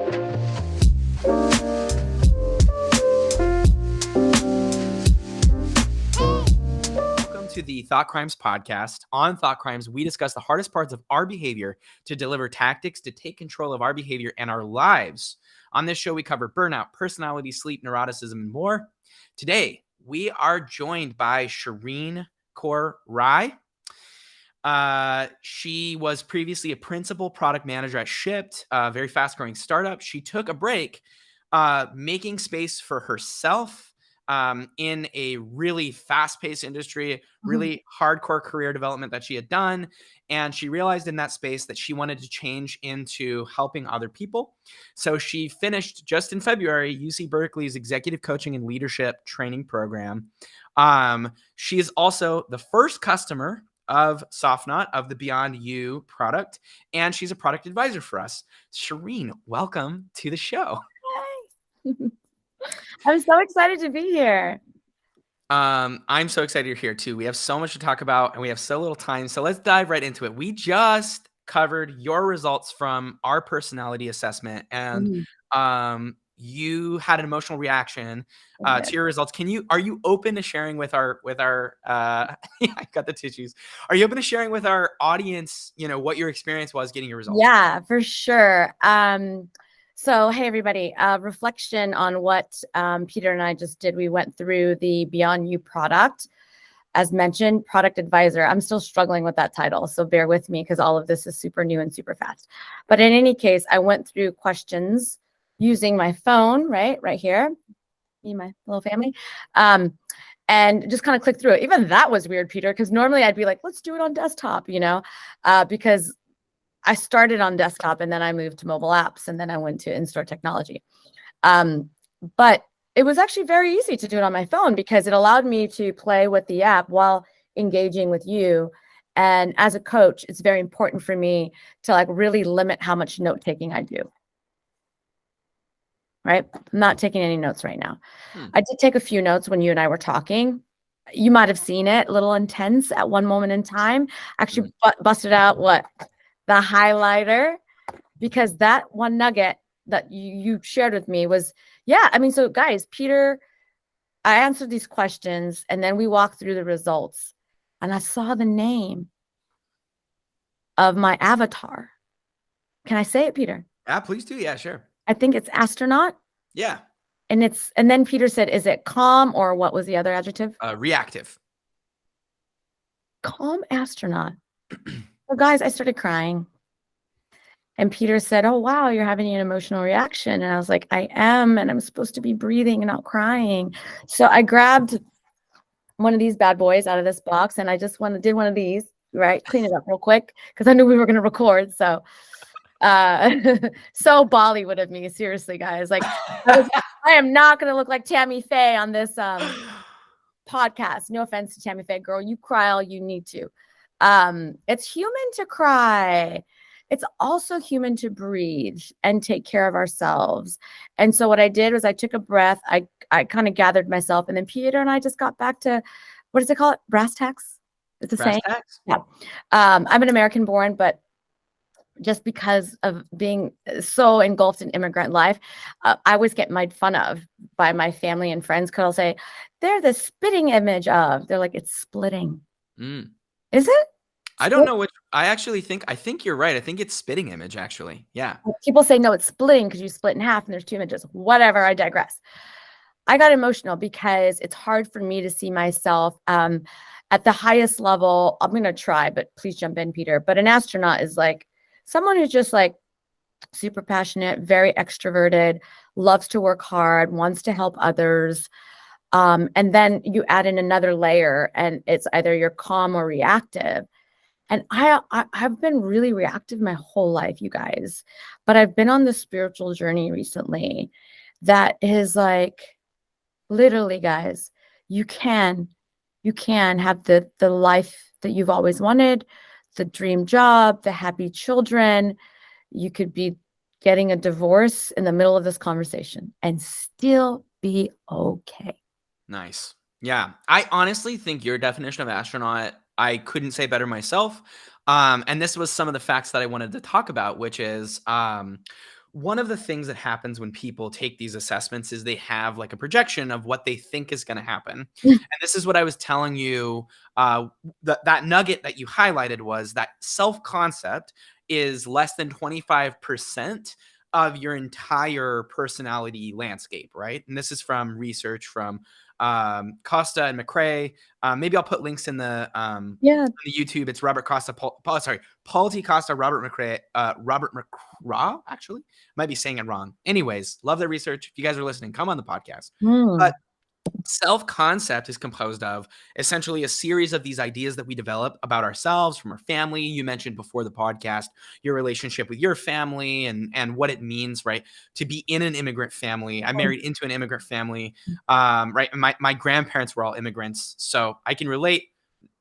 To the Thought Crimes podcast. On Thought Crimes, we discuss the hardest parts of our behavior to deliver tactics to take control of our behavior and our lives. On this show, we cover burnout, personality, sleep, neuroticism, and more. Today, we are joined by Shereen Kaur Rai. She was previously a principal product manager at Shipt, a very fast-growing startup. She took a break, making space for herself in a really fast-paced industry, really hardcore career development that she had done. And she realized in that space that she wanted to change into helping other people. So she finished just in February, UC Berkeley's executive coaching and leadership training program. She is also the first customer of Sophonaut, of the BeyondYOU product, and she's a product advisor for us. Shereen, welcome to the show. Hi. I'm so excited to be here. I'm so excited you're here too. We have so much to talk about and we have so little time. So let's dive right into it. We just covered your results from our personality assessment, and you had an emotional reaction to your results. Are you open to sharing with our I got the tissues. Are you open to sharing with our audience, what your experience was getting your results? Yeah, for sure. So, hey, everybody, reflection on what Peter and I just did. We went through the BeyondYOU product. As mentioned, product advisor. I'm still struggling with that title, so bear with me because all of this is super new and super fast. But in any case, I went through questions using my phone, right here, me, my little family, and just kind of click through it. Even that was weird, Peter, because normally I'd be like, let's do it on desktop, because I started on desktop and then I moved to mobile apps and then I went to in-store technology. But it was actually very easy to do it on my phone because it allowed me to play with the app while engaging with you. And as a coach, it's very important for me to really limit how much note-taking I do. Right? I'm not taking any notes right now. I did take a few notes when you and I were talking. You might have seen it, a little intense at one moment in time. Actually busted out the highlighter, because that one nugget that you shared with me was, so guys, Peter, I answered these questions and then we walked through the results and I saw the name of my avatar. Can I say it, Peter? Yeah, please do. Yeah, sure. I think it's astronaut. Yeah. And then Peter said, is it calm, or what was the other adjective? Reactive. Calm astronaut. So guys, I started crying. And Peter said, oh, wow, you're having an emotional reaction. And I was like, I am. And I'm supposed to be breathing and not crying. So I grabbed one of these bad boys out of this box. And I just did one of these, right? Clean it up real quick because I knew we were going to record. So so Bollywood of me. Seriously, guys. I am not going to look like Tammy Faye on this podcast. No offense to Tammy Faye, girl. You cry all you need to. It's human to cry. It's also human to breathe and take care of ourselves. And so what I did was I took a breath. I kind of gathered myself, and then Peter and I just got back to, what does it call it? Brass tacks? It's the same. Yeah. I'm an American born, but just because of being so engulfed in immigrant life, I always get made fun of by my family and friends because I'll say, they're the spitting image of. They're like, it's splitting. Is it? I don't know which. I think you're right. I think it's spitting image, actually. Yeah. People say, no, it's splitting because you split in half and there's two images. Whatever, I digress. I got emotional because it's hard for me to see myself at the highest level. I'm going to try, but please jump in, Peter. But an astronaut is like someone who's just super passionate, very extroverted, loves to work hard, wants to help others. And then you add in another layer and it's either you're calm or reactive. And I've been really reactive my whole life, you guys, but I've been on this spiritual journey recently that is literally, guys, you can have the life that you've always wanted, the dream job, the happy children. You could be getting a divorce in the middle of this conversation and still be okay. Nice. Yeah. I honestly think your definition of astronaut, I couldn't say better myself. And this was some of the facts that I wanted to talk about, which is one of the things that happens when people take these assessments is they have like a projection of what they think is going to happen. And this is what I was telling you. That nugget that you highlighted was that self-concept is less than 25% of your entire personality landscape, right? And this is from research from Costa and McRae. Maybe I'll put links in the Yeah. on the YouTube. It's Robert Costa, Paul T. Costa, Robert McRae, Robert McRae, actually. Might be saying it wrong. Anyways, love their research. If you guys are listening, come on the podcast. But self-concept is composed of essentially a series of these ideas that we develop about ourselves from our family. You mentioned before the podcast your relationship with your family and what it means, right, to be in an immigrant family. I married into an immigrant family, right? My grandparents were all immigrants, so I can relate.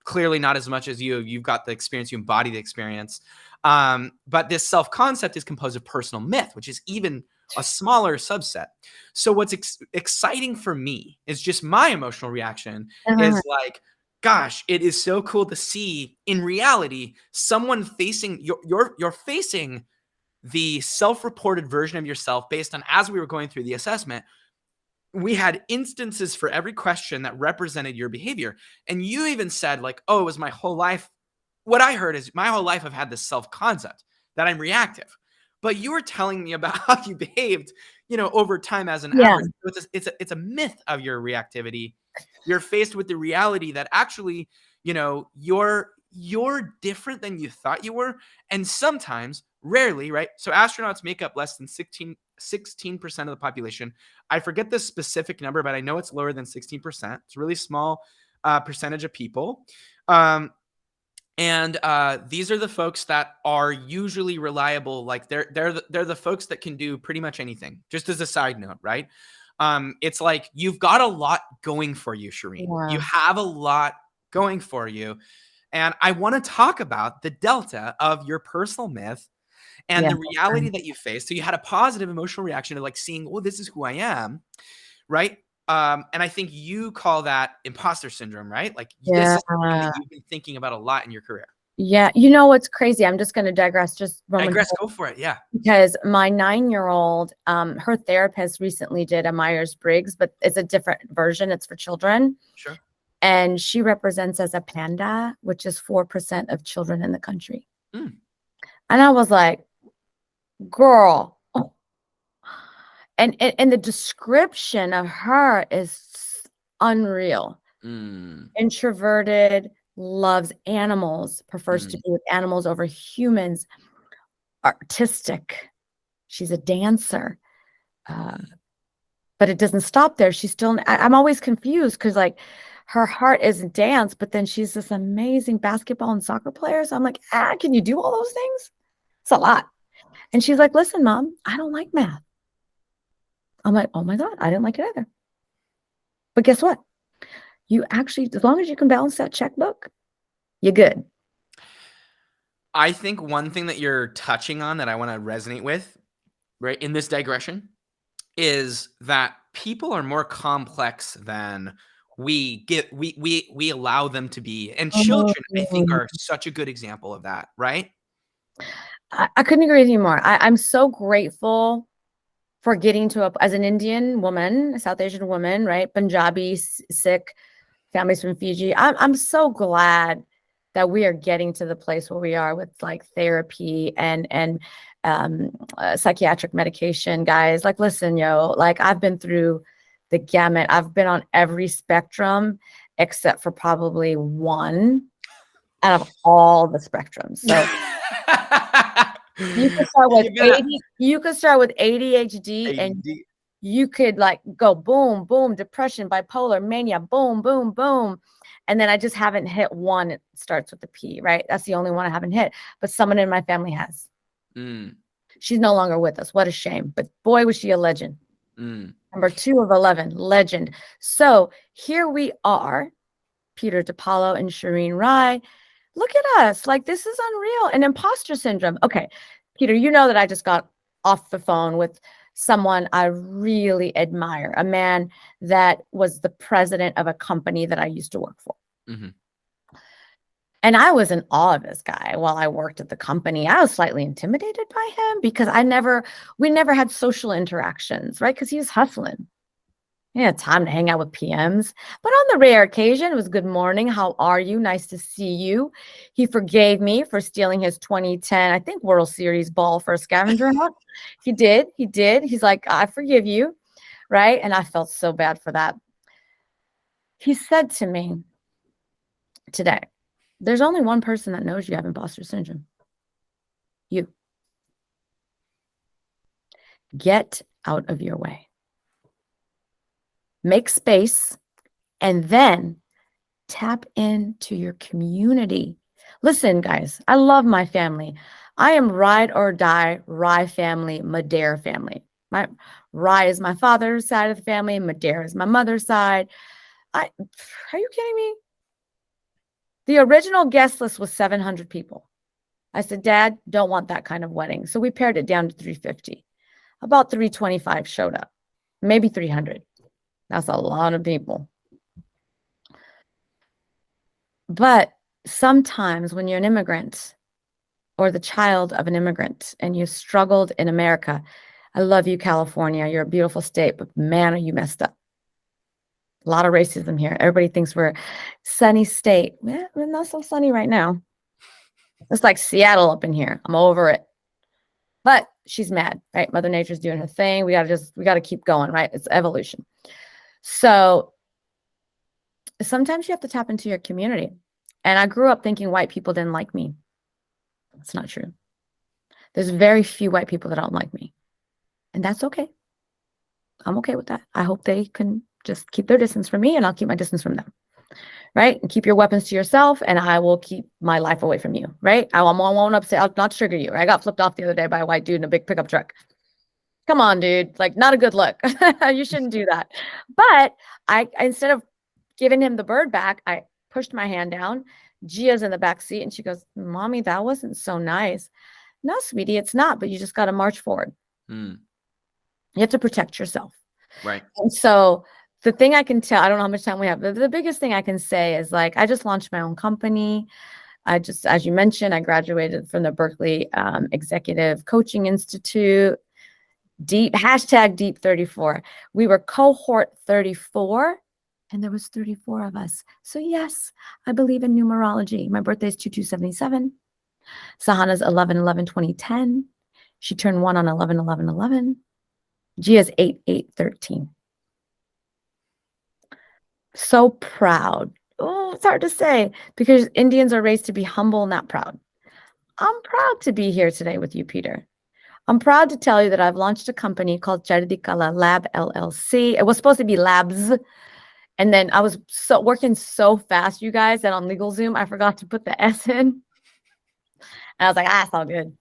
Clearly not as much as you. You've got the experience, you embody the experience. But this self-concept is composed of personal myth, which is even a smaller subset. So what's exciting for me is just my emotional reaction is like, gosh, it is so cool to see in reality someone facing you're facing the self-reported version of yourself based on, as we were going through the assessment, we had instances for every question that represented your behavior. And you even said like, oh, it was my whole life. What I heard is my whole life I've had this self-concept that I'm reactive. But you were telling me about how you behaved, over time as an average. It's a myth of your reactivity. You're faced with the reality that actually, you're different than you thought you were. And sometimes, rarely, right? So astronauts make up less than 16% of the population. I forget the specific number, but I know it's lower than 16%. It's a really small percentage of people. And these are the folks that are usually reliable. Like they're the folks that can do pretty much anything. Just as a side note, right? It's like you've got a lot going for you, Shereen. Wow. You have a lot going for you. And I want to talk about the delta of your personal myth and the reality that you face. So you had a positive emotional reaction to like seeing, oh, this is who I am, right? And I think you call that imposter syndrome, right? Like this is something that you've been thinking about a lot in your career. Yeah. You know what's crazy? I'm just going to digress just momentarily. Go for it. Yeah. Because my 9-year-old, her therapist recently did a Myers-Briggs, but it's a different version. It's for children. Sure. And she represents as a panda, which is 4% of children in the country. And I was like, girl. And the description of her is unreal. Introverted, loves animals, prefers to be with animals over humans, artistic. She's a dancer. But it doesn't stop there. She's still, I'm always confused because like her heart is dance, but then she's this amazing basketball and soccer player. So I'm like, can you do all those things? It's a lot. And she's like, listen, Mom, I don't like math. I'm like, oh my God, I didn't like it either. But guess what? You actually, as long as you can balance that checkbook, you're good. I think one thing that you're touching on that I want to resonate with, right, in this digression, is that people are more complex than we allow them to be. And children, I think, are such a good example of that, right? I couldn't agree with you more. I'm so grateful for getting to as an Indian woman, a South Asian woman, right? Punjabi, Sikh, families from Fiji. I'm so glad that we are getting to the place where we are with like therapy and psychiatric medication, guys. Like, listen, like I've been through the gamut. I've been on every spectrum except for probably one out of all the spectrums. So you could start with ADHD and you could like go boom, boom, depression, bipolar, mania, boom, boom, boom. And then I just haven't hit one. It starts with the P, right? That's the only one I haven't hit. But someone in my family has. She's no longer with us. What a shame. But boy, was she a legend. Number 2 of 11, legend. So here we are, Peter DePaulo and Shereen Rai. Look at us. Like, this is unreal. And imposter syndrome. Okay, Peter, you know that I just got off the phone with someone I really admire, a man that was the president of a company that I used to work for. And I was in awe of this guy while I worked at the company. I was slightly intimidated by him because we never had social interactions, right? Because he was hustling. He had time to hang out with PMs. But on the rare occasion, it was good morning. How are you? Nice to see you. He forgave me for stealing his 2010, I think, World Series ball for a scavenger hunt. He did. He did. He's like, I forgive you. Right. And I felt so bad for that. He said to me today, there's only one person that knows you have imposter syndrome. You. Get out of your way. Make space and then tap into your community. Listen, guys, I love my family. I am ride or die Rai family, Madare family. My Rai is my father's side of the family, Madare is my mother's side. Are you kidding me? The original guest list was 700 people. I said, Dad, don't want that kind of wedding. So we pared it down to 350. About 325 showed up, maybe 300. That's a lot of people. But sometimes when you're an immigrant or the child of an immigrant and you struggled in America, I love you, California. You're a beautiful state, but man, are you messed up. A lot of racism here. Everybody thinks we're a sunny state. We're not so sunny right now. It's like Seattle up in here. I'm over it. But she's mad, right? Mother Nature's doing her thing. We gotta keep going, right? It's evolution. So sometimes you have to tap into your community. And I grew up thinking white people didn't like me. It's not true. There's very few white people that don't like me. And that's okay. I'm okay with that. I hope they can just keep their distance from me and I'll keep my distance from them. Right? And keep your weapons to yourself and I will keep my life away from you. Right? I won't upset. I'll not trigger you. I got flipped off the other day by a white dude in a big pickup truck. Come on, dude. Like, not a good look. You shouldn't do that. But I instead of giving him the bird back, I pushed my hand down. Gia's in the back seat and she goes, Mommy, that wasn't so nice. No, sweetie, it's not, but you just got to march forward. You have to protect yourself. Right. And so the thing I can tell, I don't know how much time we have, but the biggest thing I can say is like, I just launched my own company. As you mentioned, I graduated from the Berkeley Executive Coaching Institute. Deep 34. We were cohort 34 and there was 34 of us. So yes, I believe in numerology. My birthday is 2277. Sahana's 11/11/2010. She turned 1 on 11/11/11. Gia's 8/8/13. So proud. Oh, it's hard to say because Indians are raised to be humble, not proud. I'm proud to be here today with you, Peter. I'm proud to tell you that I've launched a company called Charidikala Lab LLC. It was supposed to be Labs. And then I was working so fast, you guys, that on LegalZoom, I forgot to put the S in. And I was like, it's all good.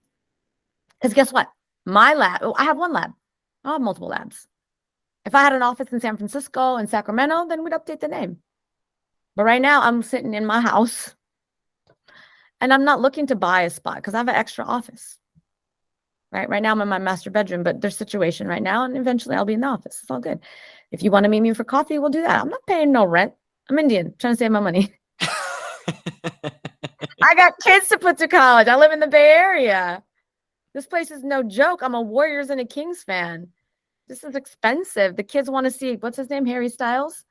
Because guess what? My lab, I have one lab. I have multiple labs. If I had an office in San Francisco and Sacramento, then we'd update the name. But right now, I'm sitting in my house. And I'm not looking to buy a spot because I have an extra office. Right now, I'm in my master bedroom, but there's a situation right now, and eventually I'll be in the office. It's all good. If you want to meet me for coffee, we'll do that. I'm not paying no rent. I'm Indian, trying to save my money. I got kids to put to college. I live in the Bay Area. This place is no joke. I'm a Warriors and a Kings fan. This is expensive. The kids want to see, what's his name, Harry Styles?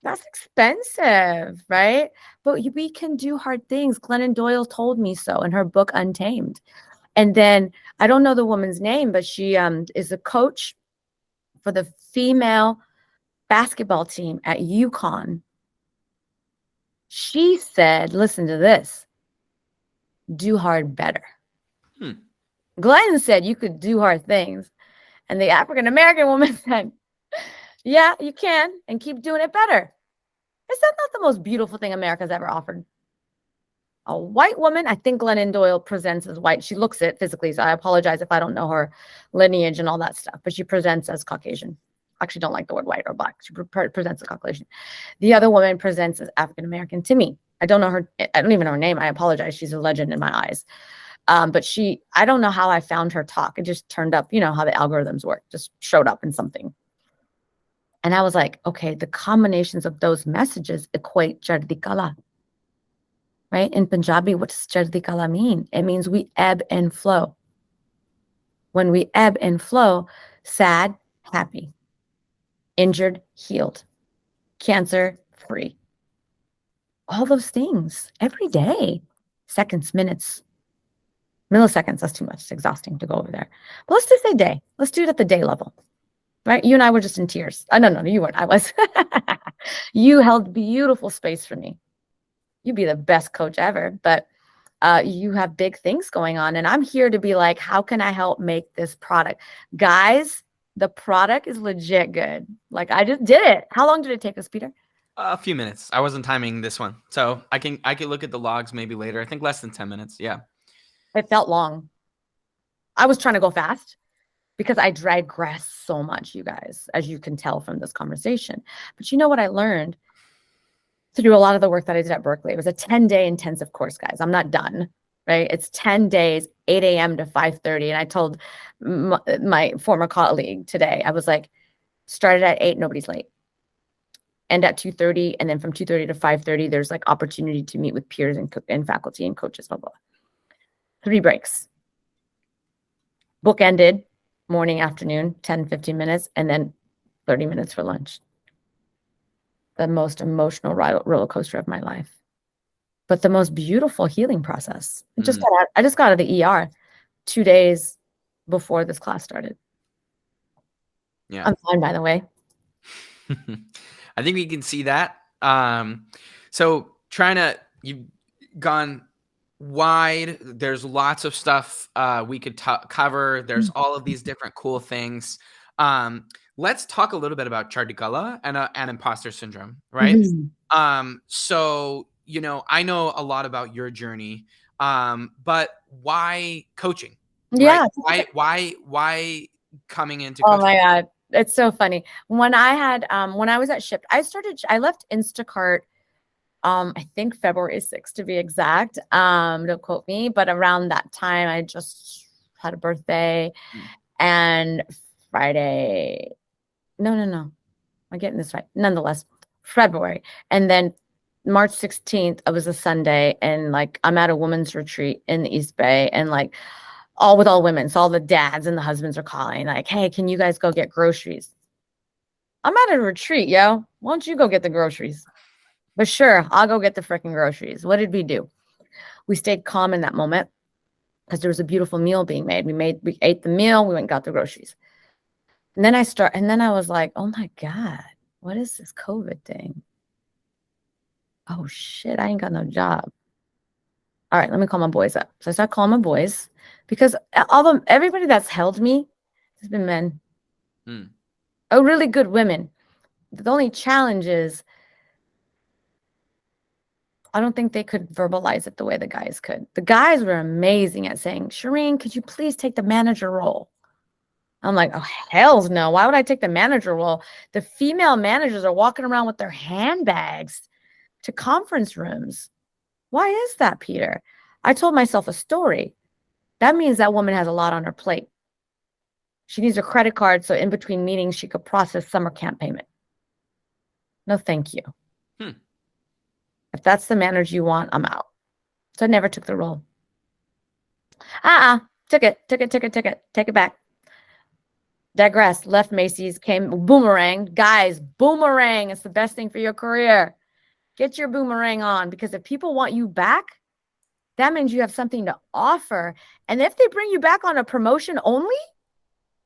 That's expensive, right? But we can do hard things. Glennon Doyle told me so in her book, Untamed. And then I don't know the woman's name, but she is a coach for the female basketball team at UConn. She said, listen to this, do hard better. Glenn said you could do hard things. And the African-American woman said, yeah, you can, and keep doing it better. Is that not the most beautiful thing America's ever offered? A white woman, I think Glennon Doyle presents as white. She looks it physically, so I apologize if I don't know her lineage and all that stuff, but she presents as Caucasian. I actually don't like the word white or black. She presents as Caucasian. The other woman presents as African-American to me. I don't know her. I don't even know her name. I apologize. She's a legend in my eyes. But I don't know how I found her talk. It just turned up, you know how the algorithms work, just showed up in something. And I was like, okay, the combinations of those messages equate Jardikala. right? In Punjabi, what does chardi kala mean? It means we ebb and flow. When we ebb and flow, sad, happy, injured, healed, cancer, free. All those things every day, seconds, minutes, milliseconds. That's too much. It's exhausting to go over there. But let's just say day. Let's do it at the day level, right? You and I were just in tears. No, you weren't. I was. You held beautiful space for me. You'd be the best coach ever, but you have big things going on. And I'm here to be like, how can I help make this product? Guys, the product is legit good. Like I just did it. How long did it take us, Peter? A few minutes. I wasn't timing this one, so I can look at the logs maybe later. I think less than 10 minutes. Yeah. It felt long. I was trying to go fast because I digress so much, you guys, as you can tell from this conversation. But you know what I learned through a lot of the work that I did at Berkeley? It was a 10-day intensive course, guys. I'm not done, right? It's 10 days, 8 a.m. to 5:30. And I told my former colleague today, I was like, started at 8, nobody's late. End at 2:30. And then from 2:30 to 5:30, there's like opportunity to meet with peers and faculty and coaches, blah, blah. 3 breaks. Book ended, morning, afternoon, 10, 15 minutes, and then 30 minutes for lunch. The most emotional roller coaster of my life, but the most beautiful healing process. I just got out of the ER 2 days before this class started. Yeah. I'm fine, by the way. I think we can see that. So you've gone wide. There's lots of stuff we could cover. There's all of these different cool things. Let's talk a little bit about Chardikala and imposter syndrome, right? So, I know a lot about your journey, but why coaching? Yeah. Right? Why coming into coaching? Oh my God. It's so funny. When I was at Shipped, I left Instacart, I think February 6th to be exact. Don't quote me, but around that time I just had a birthday and Friday. No. I'm getting this right. Nonetheless, February. And then March 16th, it was a Sunday. And like, I'm at a women's retreat in the East Bay and like all women. So all the dads and the husbands are calling like, hey, can you guys go get groceries? I'm at a retreat, yo. Why don't you go get the groceries? But sure, I'll go get the freaking groceries. What did we do? We stayed calm in that moment because there was a beautiful meal being made. We ate the meal. We went and got the groceries. And then I was like, oh my God, what is this COVID thing? Oh shit, I ain't got no job. All right, let me call my boys up. So I start calling my boys because everybody that's held me has been men. Oh, really good women. The only challenge is I don't think they could verbalize it the way the guys could. The guys were amazing at saying, Shereen, could you please take the manager role? I'm like, oh, hells no. Why would I take the manager role? The female managers are walking around with their handbags to conference rooms. Why is that, Peter? I told myself a story. That means that woman has a lot on her plate. She needs a credit card so in between meetings she could process summer camp payment. No, thank you. If that's the manager you want, I'm out. So I never took the role. Took it. Take it back. Digress. Left Macy's, came boomerang. Guys, boomerang. It's the best thing for your career. Get your boomerang on because if people want you back, that means you have something to offer. And if they bring you back on a promotion only,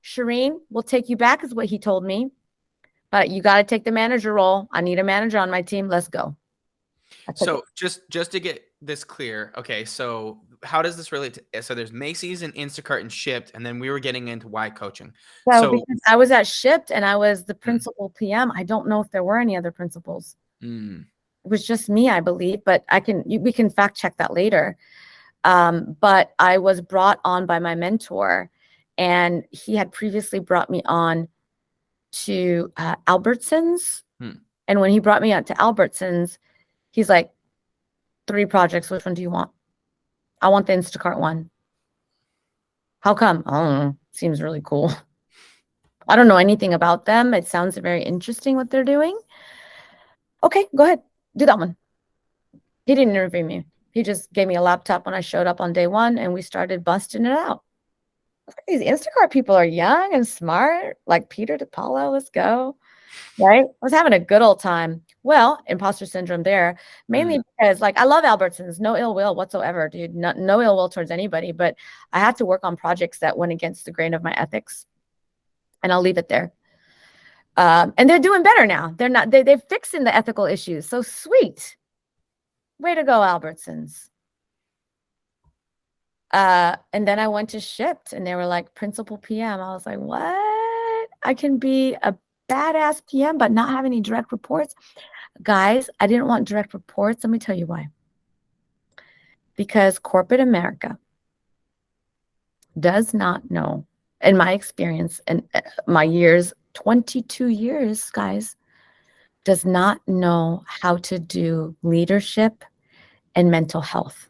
Shereen will take you back is what he told me. But you got to take the manager role. I need a manager on my team. Let's go. So just to get this clear, okay, so how does this relate to, so there's Macy's and Instacart and Shipped, and then we were getting into why coaching. So because I was at Shipped and I was the principal PM, I don't know if there were any other principals. It was just me, I believe, but we can fact check that later. But I was brought on by my mentor and he had previously brought me on to Albertsons. And when he brought me out to Albertsons, he's like, 3 projects. Which one do you want? I want the Instacart one. How come? I don't know. Seems really cool. I don't know anything about them. It sounds very interesting what they're doing. Okay, go ahead. Do that one. He didn't interview me. He just gave me a laptop when I showed up on day one, and we started busting it out. These Instacart people are young and smart, like Peter DePaulo. Let's go. Right? I was having a good old time. Well, imposter syndrome there, mainly because like I love Albertsons, no ill will whatsoever, dude. No ill will towards anybody, but I had to work on projects that went against the grain of my ethics. And I'll leave it there. And they're doing better now. They're fixing the ethical issues. So sweet. Way to go, Albertsons. And then I went to Shipped and they were like principal PM. I was like, what? I can be a badass PM, but not have any direct reports. Guys, I didn't want direct reports. Let me tell you why. Because corporate America does not know, in my experience and my years, 22 years, guys, does not know how to do leadership and mental health.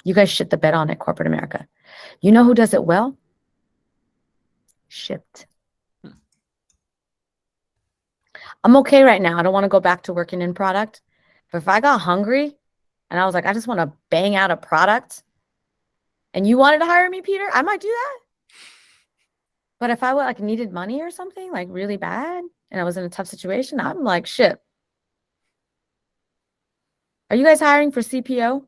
You guys shit the bed on it, corporate America. You know who does it well? Shipped. I'm okay right now. I don't want to go back to working in product. But if I got hungry and I was like, I just want to bang out a product and you wanted to hire me, Peter, I might do that. But if I like needed money or something like really bad and I was in a tough situation, I'm like, shit. Are you guys hiring for CPO?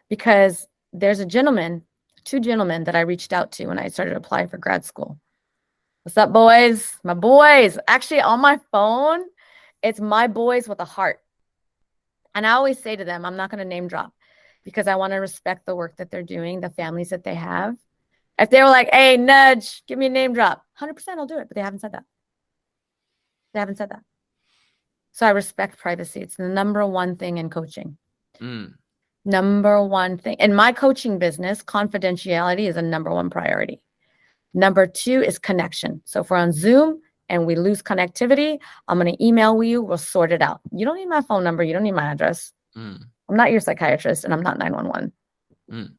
Because there's two gentlemen that I reached out to when I started applying for grad school. What's up, boys? My boys. Actually, on my phone, it's my boys with a heart. And I always say to them, I'm not going to name drop because I want to respect the work that they're doing, the families that they have. If they were like, hey, nudge, give me a name drop, 100% I'll do it. But they haven't said that. They haven't said that. So I respect privacy. It's the number one thing in coaching. Number one thing. In my coaching business, confidentiality is a number one priority. Number two is connection. So if we're on Zoom and we lose connectivity, I'm going to email you. We'll sort it out. You don't need my phone number. You don't need my address. I'm not your psychiatrist and I'm not 911. And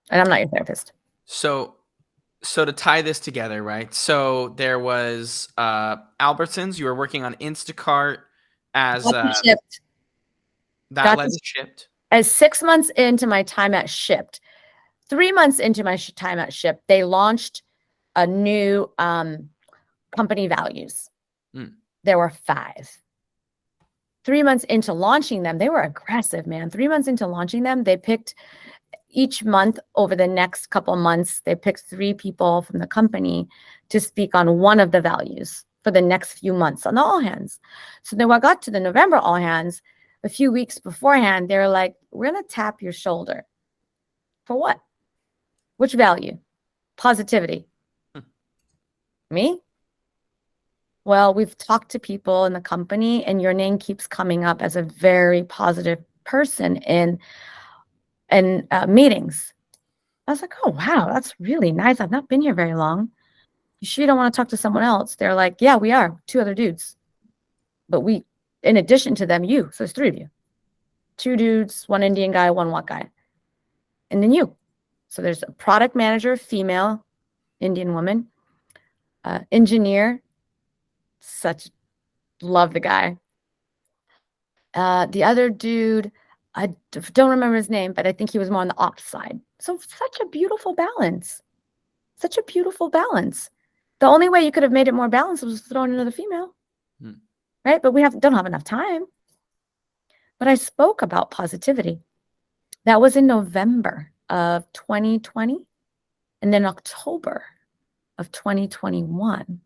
I'm not your therapist. So to tie this together, right? So there was Albertsons. You were working on Instacart as Shipped. That led to Shipped. As 6 months into my time at Shipped, 3 months into my time at Shipped, they launched a new company values. There were 5. 3 months into launching them, they were aggressive, man. 3 months into launching them, they picked each month over the next couple months, they picked 3 people from the company to speak on one of the values for the next few months on the all hands. So then when I got to the November all hands, a few weeks beforehand, they were like, we're going to tap your shoulder. For what? Which value? Positivity. Me? Well, we've talked to people in the company and your name keeps coming up as a very positive person in meetings. I was like, oh, wow, that's really nice. I've not been here very long. You sure you don't want to talk to someone else? They're like, yeah, we are. 2 other dudes. But we, in addition to them, you. So it's 3 of you. 2 dudes, 1 Indian guy, 1 white guy. And then you. So there's a product manager, female, Indian woman, engineer, love the guy. The other dude, I don't remember his name, but I think he was more on the ops side. So such a beautiful balance. Such a beautiful balance. The only way you could have made it more balanced was throwing another female. Right? But we don't have enough time. But I spoke about positivity. That was in November of 2020. And then October of 2021,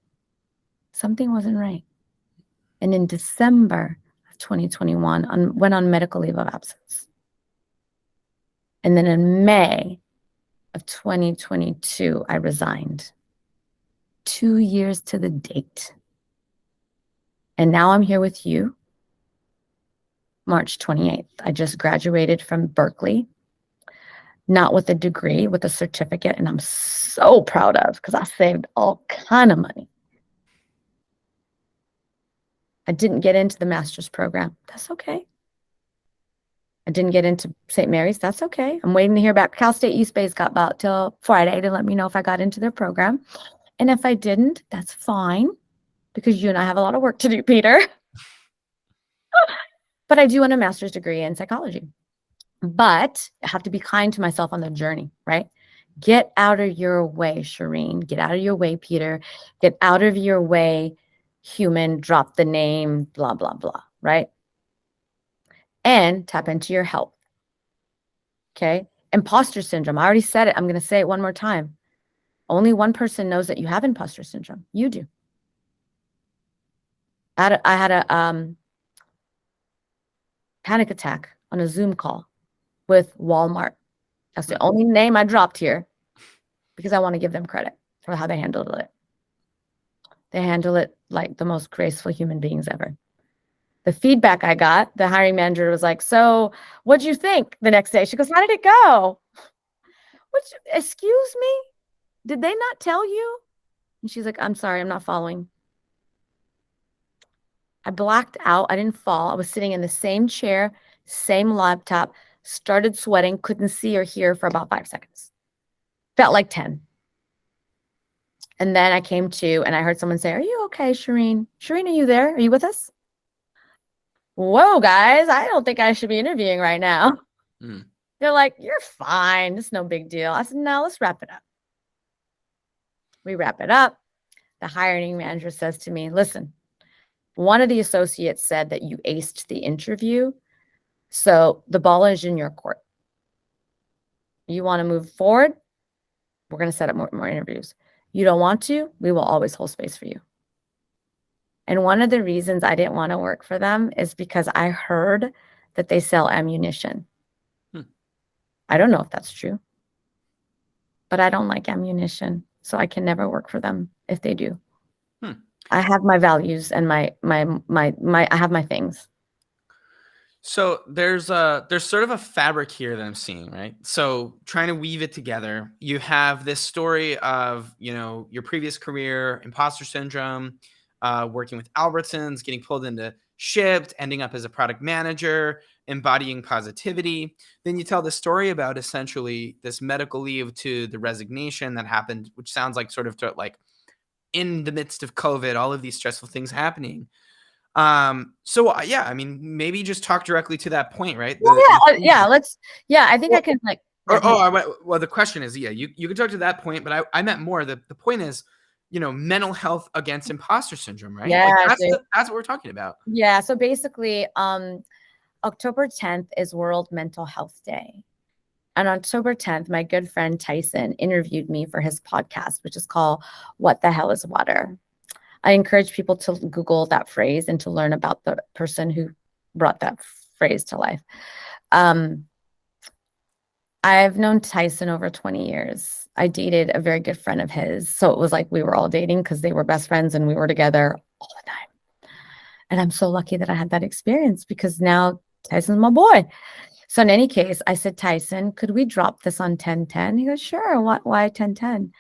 something wasn't right. And in December of 2021, went on medical leave of absence. And then in May of 2022, I resigned. 2 years to the date. And now I'm here with you, March 28th. I just graduated from Berkeley, not with a degree, with a certificate, and I'm so proud of because I saved all kind of money. I didn't get into the master's program. That's okay. I didn't get into St. Mary's. That's okay. I'm waiting to hear back. Cal State East Bay's got about till Friday to let me know if I got into their program. And if I didn't, that's fine because you and I have a lot of work to do, Peter. But I do want a master's degree in psychology. But I have to be kind to myself on the journey, right? Get out of your way, Shereen. Get out of your way, Peter. Get out of your way, human. Drop the name, blah, blah, blah, right? And tap into your health. Okay. Imposter syndrome. I already said it. I'm going to say it one more time. Only one person knows that you have imposter syndrome. You do. I had a panic attack on a Zoom call with Walmart. That's the only name I dropped here because I want to give them credit for how they handled it. They handle it like the most graceful human beings ever. The feedback I got, the hiring manager was like, so what'd you think the next day? She goes, how did it go? Excuse me? Did they not tell you? And she's like, I'm sorry, I'm not following. I blacked out. I didn't fall. I was sitting in the same chair, same laptop, started sweating, couldn't see or hear for about 5 seconds. Felt like 10. And then I came to, and I heard someone say, are you okay, Shereen? Shereen, are you there? Are you with us? Whoa, guys, I don't think I should be interviewing right now. They're like, you're fine. It's no big deal. I said, no, let's wrap it up. We wrap it up. The hiring manager says to me, listen, one of the associates said that you aced the interview. So the ball is in your court. You want to move forward? We're going to set up more interviews. You don't want to? We will always hold space for you. And one of the reasons I didn't want to work for them is because I heard that they sell ammunition. I don't know if that's true, but I don't like ammunition, so I can never work for them if they do. I have my values and I have my things. So there's sort of a fabric here that I'm seeing, right? So trying to weave it together, you have this story of, your previous career, imposter syndrome, working with Albertsons, getting pulled into Shipt, ending up as a product manager, embodying positivity. Then you tell the story about essentially this medical leave to the resignation that happened, which sounds like sort of like in the midst of COVID, all of these stressful things happening. Yeah, I mean, maybe just talk directly to that point, right? I think I can like. Well, the question is, you can talk to that point, but I meant more. The point is, mental health against imposter syndrome, right? Yeah, like that's what we're talking about. Yeah. So basically, October 10th is World Mental Health Day. And on October 10th, my good friend Tyson interviewed me for his podcast, which is called What the Hell is Water? I encourage people to Google that phrase and to learn about the person who brought that phrase to life. I've known Tyson over 20 years. I dated a very good friend of his. So it was like we were all dating because they were best friends and we were together all the time. And I'm so lucky that I had that experience because now Tyson's my boy. So in any case, I said, Tyson, could we drop this on 1010? He goes, sure. Why 1010?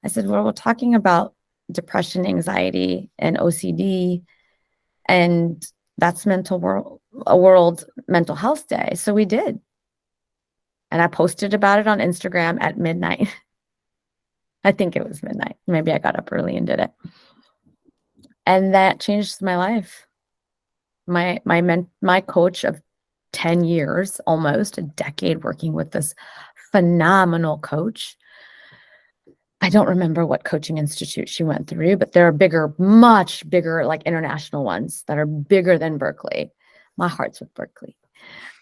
I said, well, we're talking about depression, anxiety, and OCD. And that's World Mental Health Day. So we did. And I posted about it on Instagram at midnight. I think it was midnight. Maybe I got up early and did it. And that changed my life. My coach of 10 years, almost a decade working with this phenomenal coach. I don't remember what coaching institute she went through, but there are bigger, much bigger, like international ones that are bigger than Berkeley. My heart's with Berkeley.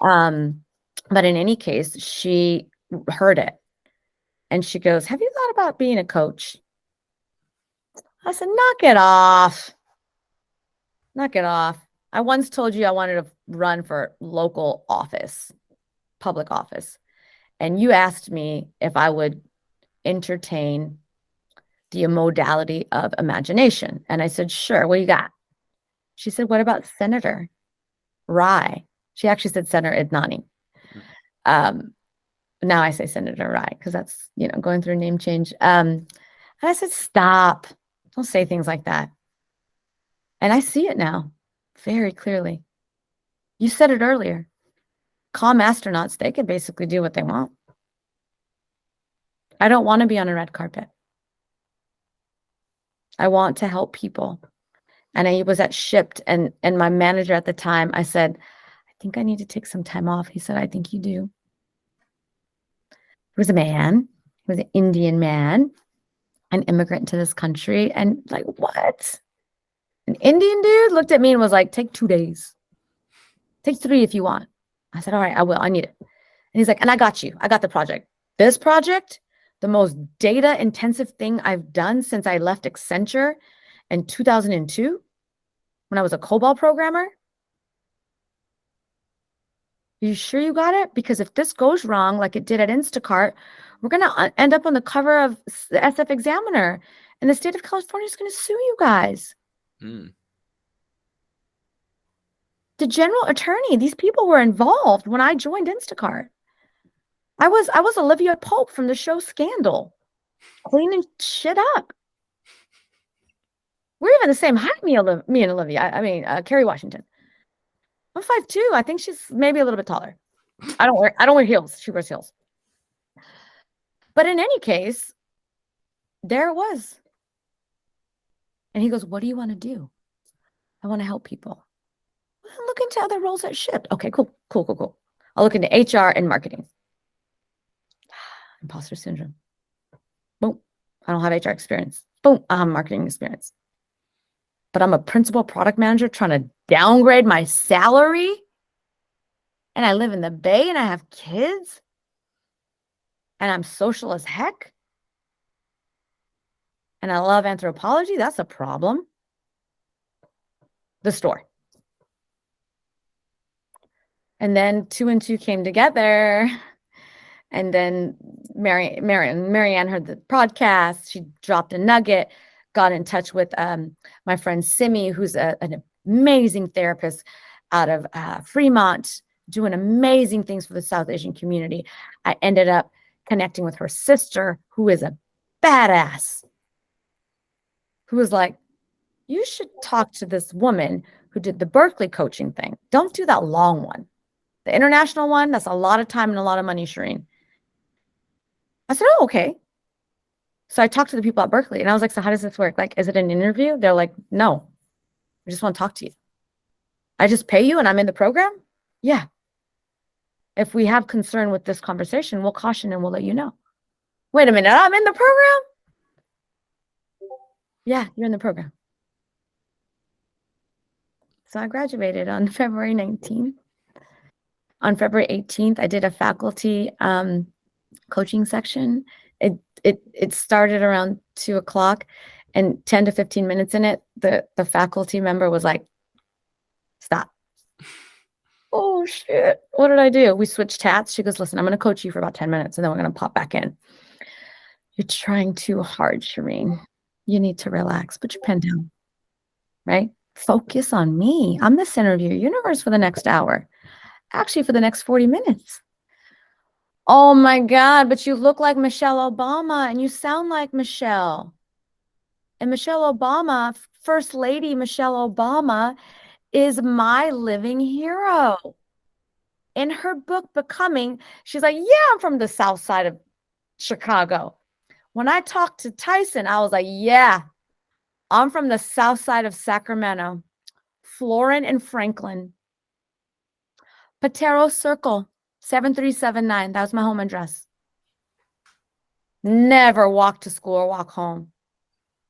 But in any case, she heard it and she goes, have you thought about being a coach? I said, knock it off. Knock it off. I once told you I wanted to run for local office, public office. And you asked me if I would entertain the modality of imagination. And I said, sure, what you got? She said, what about Senator Rai? She actually said Senator Idnani. Now I say Senator Rai because that's, going through a name change. And I said, stop. Don't say things like that. And I see it now very clearly. You said it earlier. Calm astronauts, they can basically do what they want. I don't want to be on a red carpet. I want to help people. And I was at Shipped, and my manager at the time, I said, I think I need to take some time off. He said, I think you do. He was a man. He was an Indian man, an immigrant to this country. And like, what? An Indian dude looked at me and was like, take 2 days. Take 3 if you want. I said, all right, I will. I need it. And he's like, and I got you. I got the project. This project, the most data intensive thing I've done since I left Accenture in 2002 when I was a COBOL programmer. Are you sure you got it? Because if this goes wrong, like it did at Instacart, we're going to end up on the cover of the SF Examiner, and the state of California is going to sue you guys. Mm. The general attorney, these people were involved when I joined Instacart. I was Olivia Pope from the show Scandal, cleaning shit up. We're even the same height, me and Olivia. I mean, Kerry Washington. I'm 5'2". I think she's maybe a little bit taller. I don't wear heels. She wears heels. But in any case, there it was. And he goes, what do you want to do? I want to help people. Well, look into other roles at Shipped. Okay, cool. I'll look into HR and marketing. Imposter syndrome. Boom. I don't have HR experience. Boom. I have marketing experience. But I'm a principal product manager trying to downgrade my salary. And I live in the Bay and I have kids. And I'm social as heck. And I love anthropology. That's a problem. The store. And then 2 and 2 came together. And then Marianne heard the podcast. She dropped a nugget, got in touch with my friend Simi, who's an amazing therapist out of Fremont, doing amazing things for the South Asian community. I ended up connecting with her sister, who is a badass, who was like, you should talk to this woman who did the Berkeley coaching thing. Don't do that long one. The international one, that's a lot of time and a lot of money, Shereen. I said, oh, okay. So I talked to the people at Berkeley and I was like, so how does this work? Like, is it an interview? They're like, no, I just want to talk to you. I just pay you and I'm in the program? Yeah. If we have concern with this conversation, we'll caution and we'll let you know. Wait a minute, I'm in the program? Yeah, you're in the program. So I graduated on February 19th. On February 18th, I did a faculty coaching section. It started around 2:00, and 10 to 15 minutes in it, the faculty member was like, stop. Oh shit, what did I do? We switched hats. She goes, listen, I'm going to coach you for about 10 minutes and then we're going to pop back in. You're trying too hard, Shereen. You need to relax. Put your pen down, right? Focus on me. I'm the center of your universe for the next hour. Actually, for the next 40 minutes. Oh my God, but you look like Michelle Obama and you sound like Michelle. And Michelle Obama, First Lady Michelle Obama, is my living hero. In her book, Becoming, she's like, yeah, I'm from the South Side of Chicago. When I talked to Tyson, I was like, yeah, I'm from the South Side of Sacramento, Florin and Franklin. Patero Circle, 7379. That was my home address. Never walked to school or walk home.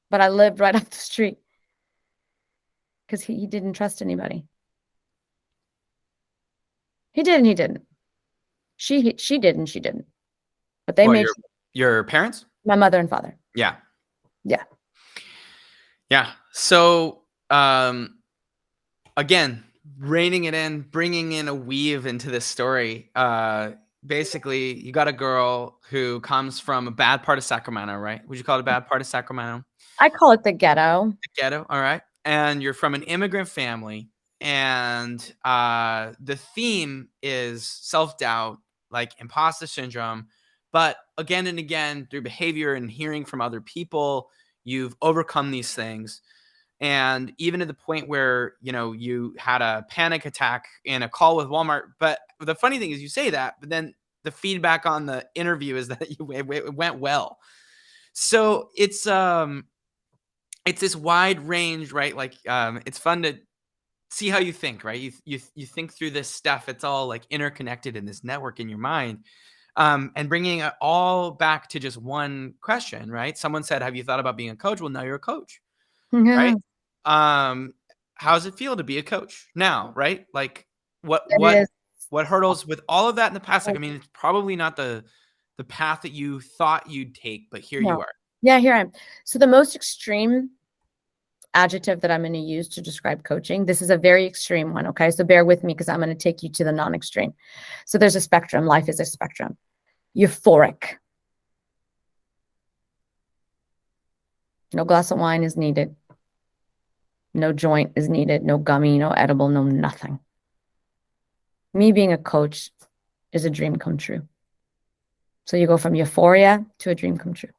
But I lived right up the street. Because he didn't trust anybody. He did and he didn't. She did and she didn't. But they made your parents? My mother and father. Yeah. Yeah. Yeah. So again, reining it in, bringing in a weave into this story. Basically, you got a girl who comes from a bad part of Sacramento, right? Would you call it a bad part of Sacramento? I call it the ghetto. The ghetto, all right. And you're from an immigrant family. And the theme is self-doubt, like imposter syndrome. But again and again, through behavior and hearing from other people, you've overcome these things. And even to the point where, you know, you had a panic attack in a call with Walmart. But the funny thing is you say that, but then the feedback on the interview is that it went well. So it's it's this wide range, right? Like, it's fun to see how you think, right? You think through this stuff. It's all like interconnected in this network in your mind. And bringing it all back to just one question, right? Someone said, "Have you thought about being a coach?" Well, now you're a coach, right? Mhm. Um, how does it feel to be a coach now, right? Like, what It what is. what hurdles with all of that in the past? Like, I mean, it's probably not the path that you thought you'd take, but here you No. are. Yeah, here I am. So the most extreme adjective that I'm going to use to describe coaching, this is a very extreme one. Okay. So bear with me because I'm going to take you to the non-extreme. So there's a spectrum. Life is a spectrum. Euphoric. No glass of wine is needed. No joint is needed. No gummy, no edible, no nothing. Me being a coach is a dream come true. So you go from euphoria to a dream come true.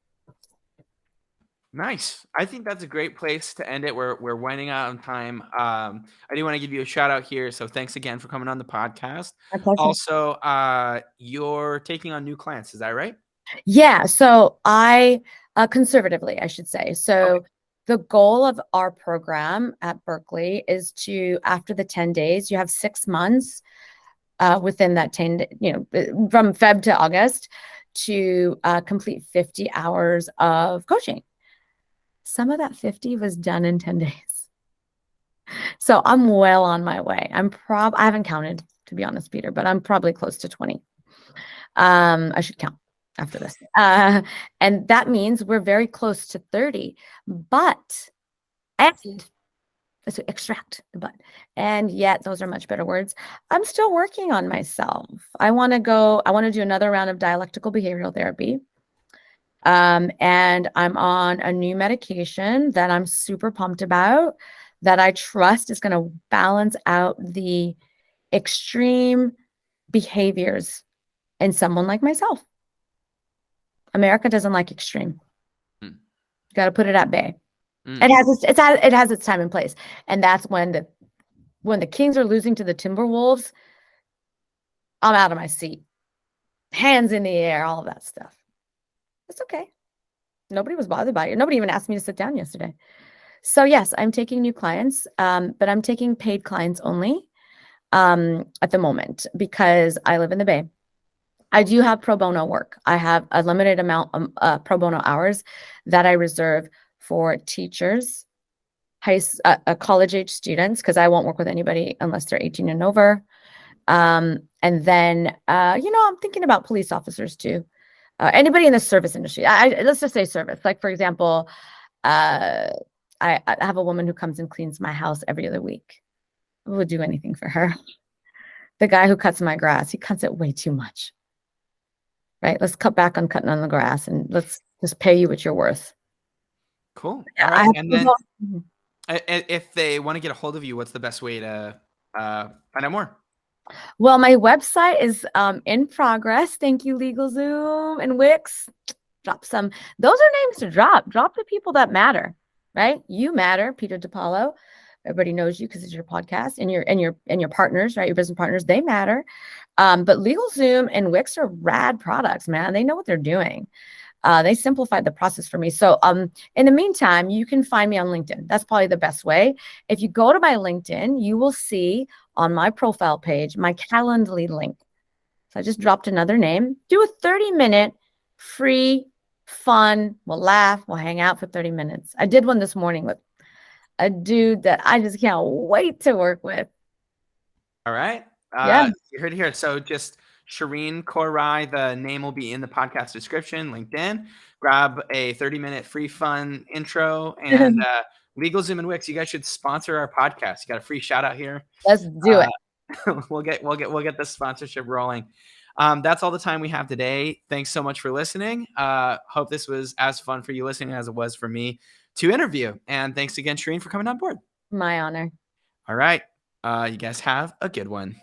Nice. I think that's a great place to end it. We're winding out on time. I do want to give you a shout out here. So thanks again for coming on the podcast. My pleasure. Also, you're taking on new clients. Is that right? Yeah. So conservatively, I should say. Okay. So the goal of our program at Berkeley is to, after the 10 days, you have 6 months within that 10, from Feb to August to complete 50 hours of coaching. Some of that 50 was done in 10 days. So I'm well on my way. I haven't counted, to be honest, Peter, but I'm probably close to 20. I should count after this. And that means we're very close to 30. And let's extract the but. And yet, those are much better words. I'm still working on myself. I want to do another round of dialectical behavioral therapy. And I'm on a new medication that I'm super pumped about, that I trust is going to balance out the extreme behaviors in someone like myself. America doesn't like extreme. Mm. Got to put it at bay. Mm. It has its time and place, and that's when the Kings are losing to the Timberwolves. I'm out of my seat, hands in the air, all of that stuff. It's okay. Nobody was bothered by it. Nobody even asked me to sit down yesterday. So yes, I'm taking new clients, but I'm taking paid clients only at the moment because I live in the Bay. I do have pro bono work. I have a limited amount of pro bono hours that I reserve for teachers, college-age students, because I won't work with anybody unless they're 18 and over. And then, I'm thinking about police officers too. Anybody in the service industry. Let's just say service. Like, for example, I have a woman who comes and cleans my house every other week. I would do anything for her. The guy who cuts my grass, he cuts it way too much. Right? Let's cut back on cutting on the grass and let's just pay you what you're worth. Cool. All right. And then if they want to get a hold of you, what's the best way to find out more? Well, my website is in progress. Thank you, LegalZoom and Wix. Drop some. Those are names to drop. Drop the people that matter, right? You matter, Peter DiPaolo. Everybody knows you because it's your podcast, and your partners, right? Your business partners, they matter. But LegalZoom and Wix are rad products, man. They know what they're doing. They simplified the process for me. So in the meantime, you can find me on LinkedIn. That's probably the best way. If you go to my LinkedIn, you will see on my profile page my Calendly link. So I just dropped another name. Do a 30-minute free, fun. We'll laugh. We'll hang out for 30 minutes. I did one this morning with a dude that I just can't wait to work with. All right. Yeah. You heard it here. So just Shereen Kaur Rai, the name will be in the podcast description, LinkedIn. Grab a 30-minute free fun intro, and LegalZoom and Wix, you guys should sponsor our podcast. You got a free shout out here. Let's do it. We'll get the sponsorship rolling. That's all the time we have today. Thanks so much for listening. Hope this was as fun for you listening as it was for me to interview. And thanks again, Shereen, for coming on board. My honor. All right. You guys have a good one.